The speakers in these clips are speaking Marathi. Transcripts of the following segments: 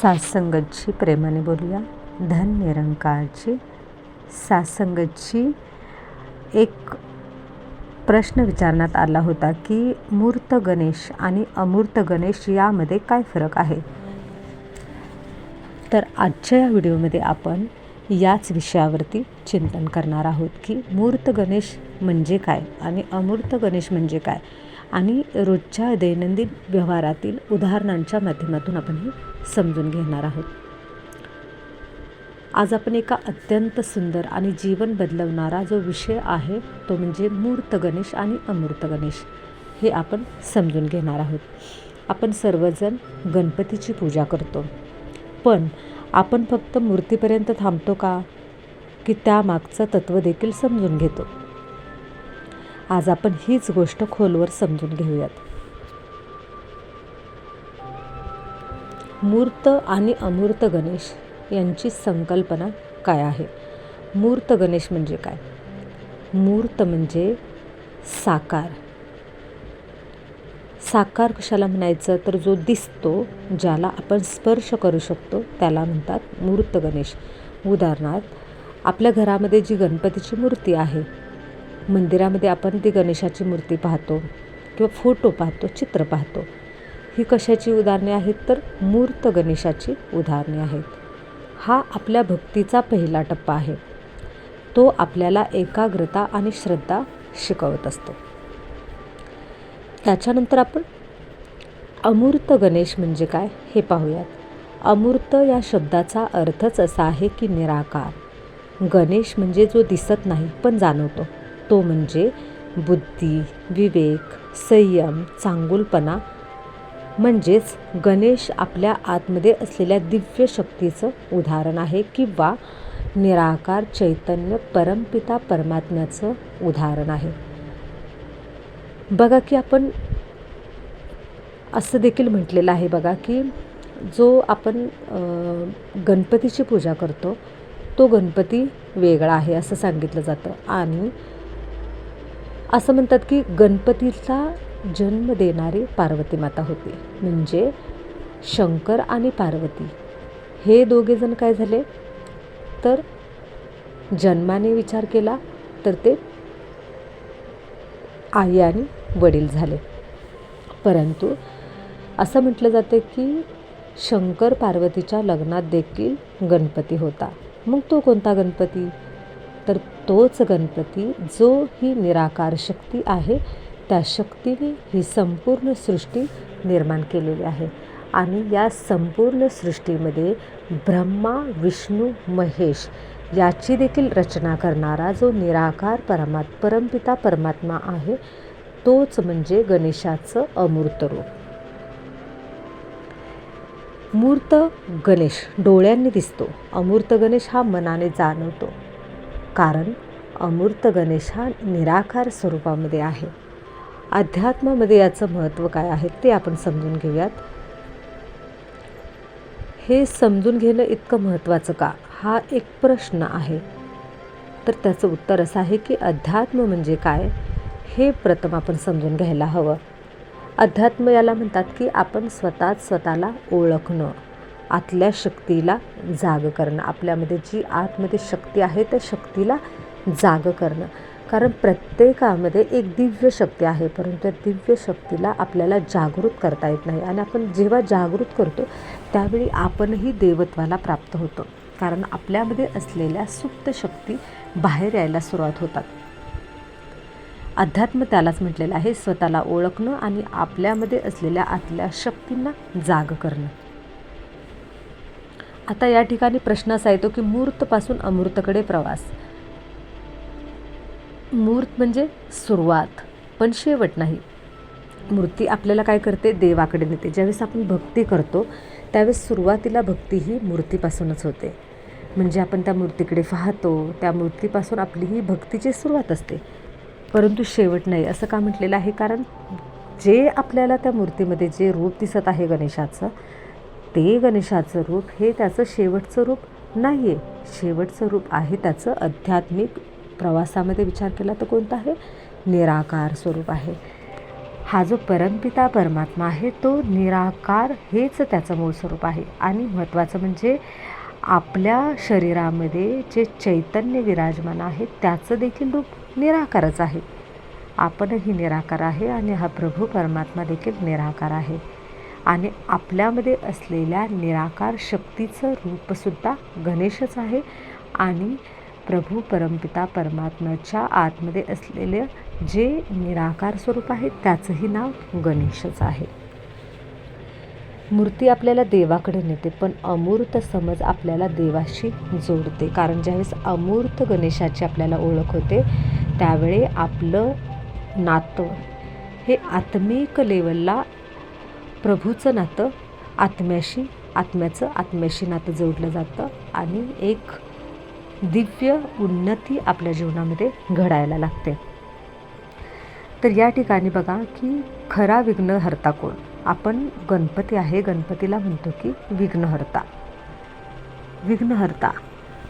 सासंगतची प्रेमाने बोलूया. धन निरंकारची सासंगतची एक प्रश्न विचारण्यात आला होता की मूर्त गणेश आणि अमूर्त गणेश यामध्ये काय फरक आहे. तर आजच्या या व्हिडिओमध्ये आपण याच विषयावरती चिंतन करणार आहोत की मूर्त गणेश म्हणजे काय आणि अमूर्त गणेश म्हणजे काय, आणि रोजच्या दैनंदिन व्यवहारातील उदाहरणांच्या माध्यमातून आपण हे समजून घेणार आहोत. आज आपण एका अत्यंत सुंदर आणि जीवन बदलवणारा जो विषय आहे तो म्हणजे मूर्त गणेश आणि अमूर्त गणेश हे आपण समजून घेणार आहोत. आपण सर्वजण गणपतीची पूजा करतो, पण आपण फक्त मूर्तीपर्यंत थांबतो का, की त्यामागचं तत्त्व देखील समजून घेतो. आज आपण हीच गोष्ट खोलवर समजून घेऊयात. मूर्त आणि अमूर्त गणेश यांची संकल्पना काय आहे. मूर्त गणेश म्हणजे काय. मूर्त म्हणजे साकार. साकार कशाला म्हणायचं, तर जो दिसतो, ज्याला आपण स्पर्श करू शकतो त्याला म्हणतात मूर्त गणेश. उदाहरणार्थ आपल्या घरामध्ये जी गणपतीची मूर्ती आहे, मंदिरामध्ये आपण ती गणेशाची मूर्ती पाहतो किंवा फोटो पाहतो, चित्र पाहतो, ही कशाची उदाहरणे आहेत, तर मूर्त गणेशाची उदाहरणे आहेत. हा आपल्या भक्तीचा पहिला टप्पा आहे. तो आपल्याला एकाग्रता आणि श्रद्धा शिकवत असतो. त्याच्यानंतर आपण अमूर्त गणेश म्हणजे काय हे पाहूयात. अमूर्त या शब्दाचा अर्थच असा आहे की निराकार. गणेश म्हणजे जो दिसत नाही पण जाणवतो, तो म्हणजे बुद्धी, विवेक, संयम, चांगुलपणा. म्हणजेच गणेश आपल्या आतमध्ये असलेल्या दिव्य शक्तीचं उदाहरण आहे किंवा निराकार चैतन्य परमपिता परमात्म्याचं उदाहरण आहे. बघा की आपण असं देखील म्हटलेलं आहे बघा की जो आपण गणपतीची पूजा करतो तो गणपती वेगळा आहे असं सांगितलं जातं. आणि असं म्हणतात की गणपतीचा जन्म देणारी पार्वती माता होती. म्हणजे शंकर आणि पार्वती हे दोघेजण काय झाले, तर जन्माने विचार केला तर ते आई आणि वडील झाले. परंतु असं म्हटलं जाते की शंकर पार्वतीच्या लग्नात देखील गणपती होता. मग तो कोणता गणपती, तर तोच गणपती जो ही निराकार शक्ती आहे, त्या शक्तीने ही संपूर्ण सृष्टी निर्माण केलेली आहे. आणि या संपूर्ण सृष्टीमध्ये ब्रह्मा, विष्णू, महेश याची देखील रचना करणारा जो निराकार परमपिता परमात्मा आहे, तोच म्हणजे गणेशाचं अमूर्त रूप. मूर्त गणेश डोळ्यांनी दिसतो, अमूर्त गणेश हा मनाने जाणवतो. कारण अमूर्त गणेश हा निराकार स्वरूपामध्ये आहे. अध्यात्मामध्ये याचं महत्त्व काय आहे ते आपण समजून घेऊयात. हे समजून घेणं इतकं महत्त्वाचं का, हा एक प्रश्न आहे. तर त्याचं उत्तर असं आहे की अध्यात्म म्हणजे काय हे प्रथम आपण समजून घ्यायला हवं. अध्यात्म याला म्हणतात की आपण स्वतःला ओळखणं, आतल्या शक्तीला जाग करणं. आपल्यामध्ये जी आतमध्ये शक्ती आहे त्या शक्तीला जाग करणं. कारण प्रत्येकामध्ये एक दिव्य शक्ती आहे, परंतु त्या दिव्य शक्तीला आपल्याला जागृत करता येत नाही. आणि आपण जेव्हा जागृत करतो त्यावेळी आपणही देवत्वाला प्राप्त होतो. कारण आपल्यामध्ये असलेल्या सुप्त शक्ती बाहेर यायला सुरुवात होतात. अध्यात्म त्यालाच म्हटलेलं आहे स्वतःला ओळखणं आणि आपल्यामध्ये असलेल्या आतल्या शक्तींना जाग करणं. आता या ठिकाणी प्रश्न असा येतो की मूर्तपासून अमूर्तकडे प्रवास. मूर्त म्हणजे सुरुवात पण शेवट नाही. मूर्ती आपल्याला काय करते, देवाकडे नेते. ज्यावेळेस आपण भक्ती करतो त्यावेळेस सुरुवातीला भक्ती ही मूर्तीपासूनच होते. म्हणजे आपण त्या मूर्तीकडे पाहतो, त्या मूर्तीपासून आपली ही भक्तीची सुरुवात असते, परंतु शेवट नाही. असं का म्हटलेलं आहे, कारण जे आपल्याला त्या मूर्तीमध्ये जे रूप दिसत आहे गणेशाचं, ते गणेशाचं रूप हे त्याचं शेवटचं रूप नाही आहे. शेवटचं रूप आहे त्याचं आध्यात्मिक प्रवासामध्ये विचार केला तर कोणतं आहे, निराकार स्वरूप आहे. हा जो परमपिता परमात्मा आहे तो निराकार हेच त्याचं मूळ स्वरूप आहे. आणि महत्त्वाचं म्हणजे आपल्या शरीरामध्ये जे चैतन्य विराजमान आहे त्याचं देखील रूप निराकारच आहे. आपणही निराकार आहे आणि हा प्रभू परमात्मा देखील निराकार आहे. आणि आपल्यामध्ये असलेल्या निराकार शक्तीचं रूपसुद्धा गणेशच आहे. आणि प्रभू परमपिता परमात्म्याच्या आतमध्ये असलेले जे निराकार स्वरूप आहे त्याचंही नाव गणेशच आहे. मूर्ती आपल्याला देवाकडे नेते, पण अमूर्त समज आपल्याला देवाशी जोडते. कारण ज्यावेळेस अमूर्त गणेशाची आपल्याला ओळख होते त्यावेळी आपलं नातं हे आत्मिक लेवलला प्रभूचं नातं आत्म्याशी नातं जोडलं जातं आणि एक दिव्य उन्नती आपल्या जीवनामध्ये घडायला लागते. तर या ठिकाणी बघा की खरा विघ्नहर्ता कोण? आपण गणपती आहे, गणपतीला म्हणतो की विघ्नहर्ता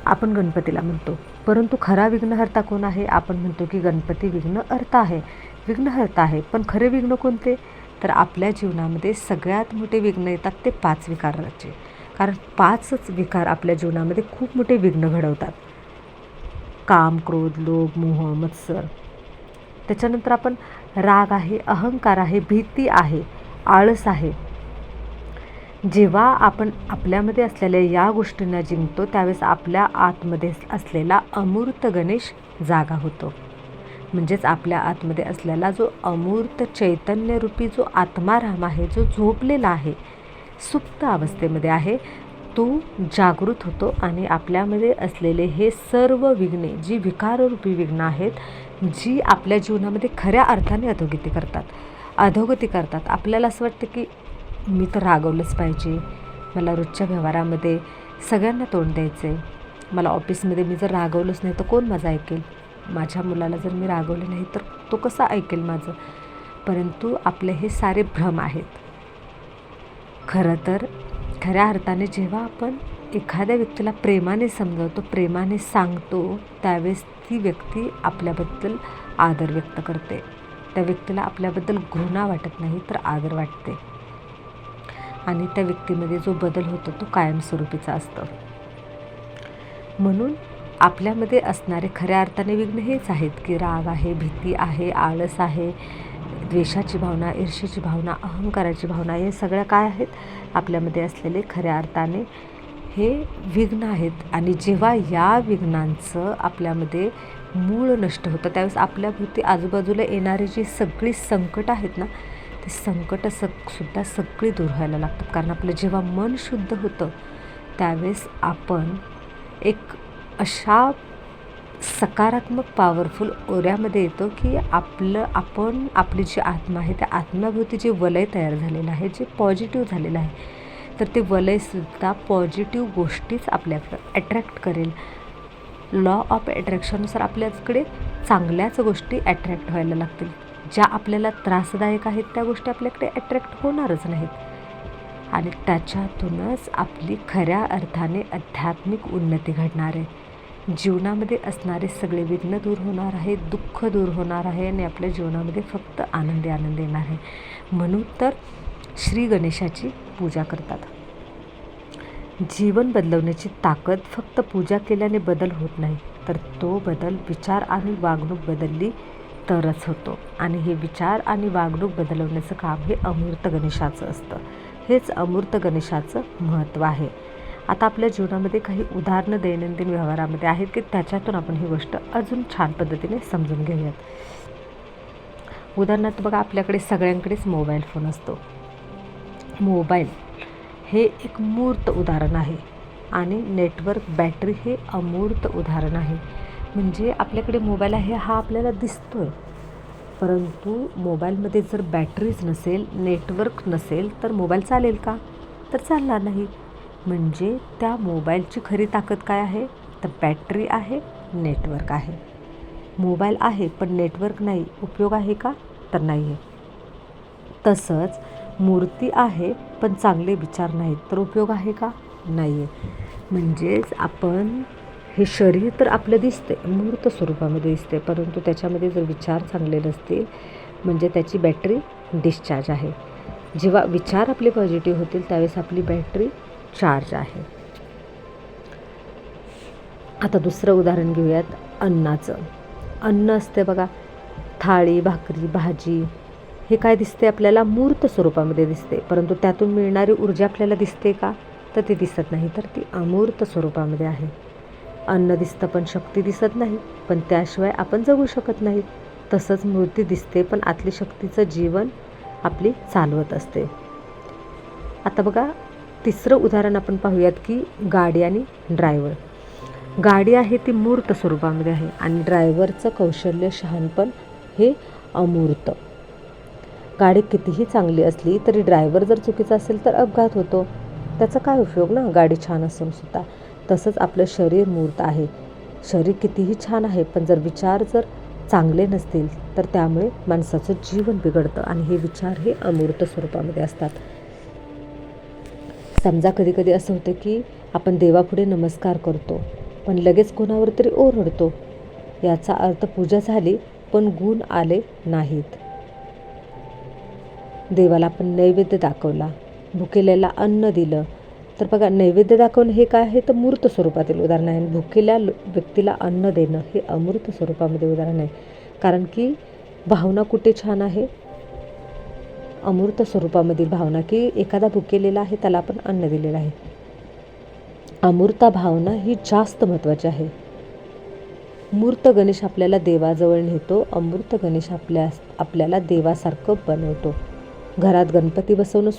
आपण गणपतीला म्हणतो. परंतु खरा विघ्नहर्ता कोण आहे? आपण म्हणतो की गणपती विघ्नहर्ता आहे. पण खरे विघ्न कोणते? तर आपल्या जीवनामध्ये सगळ्यात मोठे विघ्न येतात ते 5 विकाराचे. कारण 5च विकार आपल्या जीवनामध्ये खूप मोठे विघ्न घडवतात. काम, क्रोध, लोभ, मोह, मत्सर. त्याच्यानंतर आपण राग आहे, अहंकार आहे, भीती आहे, आळस आहे. जेव्हा आपण आपल्यामध्ये असलेल्या या गोष्टींना जिंकतो त्यावेळेस आपल्या आतमध्ये असलेला अमूर्त गणेश जागा होतो. म्हणजेच आपल्या आतमध्ये असलेला जो अमूर्त चैतन्यरूपी जो आत्माराम आहे, जो झोपलेला आहे, सुप्त अवस्थेमध्ये आहे, तो जागृत होतो आणि आपल्यामध्ये असलेले हे सर्व विघ्ने, जी विकाररूपी विघ्न आहेत, जी आपल्या जीवनामध्ये खऱ्या अर्थाने अधोगती करतात. आपल्याला असं वाटतं की मी तर रागवलंच पाहिजे, मला रोजच्या व्यवहारामध्ये सगळ्यांना तोंड द्यायचं आहे, मला ऑफिसमध्ये मी जर रागवलंच नाही तर कोण माझं ऐकेल, माझ्या मुलाला जर मी रागवलं नाही तर तो कसा ऐकेल माझं. परंतु आपले हे सारे भ्रम आहेत. खरं तर खऱ्या अर्थाने जेव्हा आपण एखाद्या व्यक्तीला प्रेमाने समजावतो, प्रेमाने सांगतो, त्यावेळेस ती व्यक्ती आपल्याबद्दल आदर व्यक्त करते. त्या व्यक्तीला आपल्याबद्दल घृणा वाटत नाही तर आदर वाटते. आणि त्या व्यक्तीमध्ये जो बदल होतो तो कायमस्वरूपीचा असतो. म्हणून आपल्यामध्ये असणारे खऱ्या अर्थाने विघ्न हेच आहेत की राग आहे, भीती आहे, आळस आहे, द्वेषाची भावना, ईर्ष्येची भावना, अहंकाराची भावना, हे सगळ्या काय आहेत? आपल्यामध्ये असलेले खऱ्या अर्थाने हे विघ्न आहेत. आणि जेव्हा या विघ्नांचं आपल्यामध्ये मूळ नष्ट होतं त्यावेळेस आपल्याभोवती आजूबाजूला येणारी जी सगळी संकट आहेत ना, ते संकट सुद्धा सगळी दूर व्हायला लागतात. कारण आपलं जेव्हा मन शुद्ध होतं त्यावेळेस आपण एक अशा सकारात्मक पॉवरफुल ओऱ्यामध्ये येतो की आपली जी आत्मा आहे त्या आत्म्याभोवती जे वलय तयार झालेलं आहे, जे पॉझिटिव्ह झालेलं आहे, तर ते वलयसुद्धा पॉझिटिव्ह गोष्टीच आपल्याकडं अट्रॅक्ट करेल. लॉ ऑफ अट्रॅक्शननुसार आपल्याकडे चांगल्याच गोष्टी अट्रॅक्ट व्हायला लागतील. ज्या आपल्याला त्रासदायक आहेत त्या गोष्टी आपल्याकडे अट्रॅक्ट होणारच नाहीत. आणि त्याच्यातूनच आपली खऱ्या अर्थाने आध्यात्मिक उन्नती घडणार आहे. जीवनामध्ये असणारे सगळे विघ्न दूर होणार आहे, दुःख दूर होणार आहे आणि आपल्या जीवनामध्ये फक्त आनंद येणार आहे. म्हणून तर श्री गणेशाची पूजा करतात. जीवन बदलवण्याची ताकद फक्त पूजा केल्याने बदल होत नाही, तर तो बदल विचार आणि वागणूक बदलली तरच होतो. आणि हे विचार आणि वागणूक बदलवण्याचं काम हे अमूर्त गणेशाचं असतं. हेच अमूर्त गणेशाचं महत्त्व आहे. आता आपल्या जीवनामध्ये काही उदाहरणं दैनंदिन व्यवहारामध्ये आहेत की त्याच्यातून आपण ही गोष्ट अजून छान पद्धतीने समजून घेऊयात. उदाहरणार्थ बघा, आपल्याकडे सगळ्यांकडेच मोबाईल फोन असतो. मोबाईल हे एक मूर्त उदाहरण आहे आणि नेटवर्क, बॅटरी हे अमूर्त उदाहरण आहे. म्हणजे आपल्याकडे मोबाईल आहे हा आपल्याला दिसतो आहे, परंतु मोबाईलमध्ये जर बॅटरीच नसेल, नेटवर्क नसेल तर मोबाईल चालेल का? तर चालणार नाही. म्हणजे त्या मोबाईलची खरी ताकद काय आहे? तर बॅटरी आहे, नेटवर्क आहे. मोबाईल आहे पण नेटवर्क नाही, उपयोग आहे का? तर नाही आहे. तसंच मूर्ती आहे पण चांगले विचार नाहीत, तर उपयोग आहे का? नाही आहे. म्हणजेच आपण हे शरीर तर आपलं दिसते, मूर्त स्वरूपामध्ये दिसते, परंतु त्याच्यामध्ये जर विचार चांगले नसतील, म्हणजे त्याची बॅटरी डिस्चार्ज आहे. जेव्हा विचार आपले पॉझिटिव्ह होतील त्यावेळेस आपली बॅटरी चार्ज आहे. आता दुसरं उदाहरण घेऊयात अन्नाचं. अन्न असते बघा, थाळी, भाकरी, भाजी, हे काय दिसते आपल्याला? मूर्त स्वरूपामध्ये दिसते. परंतु त्यातून मिळणारी ऊर्जा आपल्याला दिसते का? तर ती दिसत नाही, तर ती अमूर्त स्वरूपामध्ये आहे. अन्न दिसतं पण शक्ती दिसत नाही, पण त्याशिवाय आपण जगू शकत नाही. तसंच मूर्ती दिसते पण आतली शक्तीचं जीवन आपली चालवत असते. आता बघा तिसरं उदाहरण आपण पाहूयात की गाडी आणि ड्रायव्हर. गाडी आहे ती मूर्त स्वरूपामध्ये आहे आणि ड्रायव्हरचं कौशल्य, शहाणपण हे अमूर्त. गाडी कितीही चांगली असली तरी ड्रायव्हर जर चुकीचा असेल तर अपघात होतो. त्याचा काय उपयोग ना, गाडी छान असून सुद्धा. तसंच आपलं शरीर मूर्त आहे. शरीर कितीही छान आहे पण जर विचार जर चांगले नसतील तर त्यामुळे माणसाचं जीवन बिघडतं आणि हे विचार हे अमूर्त स्वरूपामध्ये असतात. समजा कधी कधी असं होतं की आपण देवापुढे नमस्कार करतो पण लगेच कोणावर तरी ओरडतो. याचा अर्थ पूजा झाली पण गुण आले नाहीत. देवाला आपण नैवेद्य दाखवला, भुकेल्याला अन्न दिलं, तर बघा नैवेद्य दाखवणं हे काय आहे तर मूर्त स्वरूपातील उदाहरण आहे. भुकेल्या व्यक्तीला अन्न देणं हे अमूर्त स्वरूपामध्ये उदाहरण आहे. कारण की भावना कुठे छान आहे? अमूर्त स्वरूपामधील भावना, की एखादा भुकेलेला आहे त्याला आपण अन्न दिलेलं आहे. अमूर्त भावना ही जास्त महत्त्वाची आहे. मूर्त गणेश आपल्याला देवाजवळ नेतो, अमूर्त गणेश आपल्याला देवासारखं बनवतो. घरात गणपती बसवणं